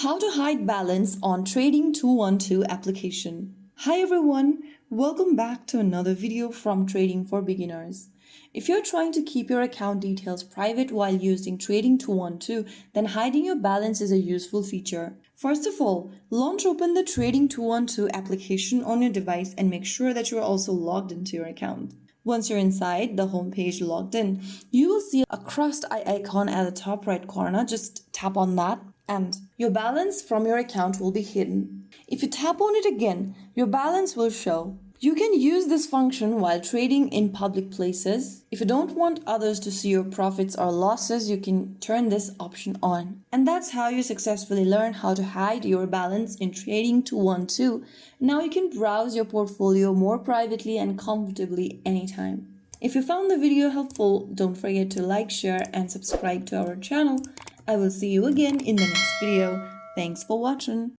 How to hide balance on Trading 212 application. Hi everyone, welcome back to another video from Trading for Beginners. If you're trying to keep your account details private while using Trading 212, then hiding your balance is a useful feature. First of all, launch open the Trading 212 application on your device and make sure that you're also logged into your account. Once you're inside the home page logged in, you will see a crossed eye icon at the top right corner. Just tap on that and your balance from your account will be hidden. If you tap on it again, your balance will show. You can use this function while trading in public places. If you don't want others to see your profits or losses, you can turn this option on. And that's how you successfully learn how to hide your balance in Trading 212. Now you can browse your portfolio more privately and comfortably anytime. If you found the video helpful, don't forget to like, share, and subscribe to our channel. I will see you again in the next video. Thanks for watching.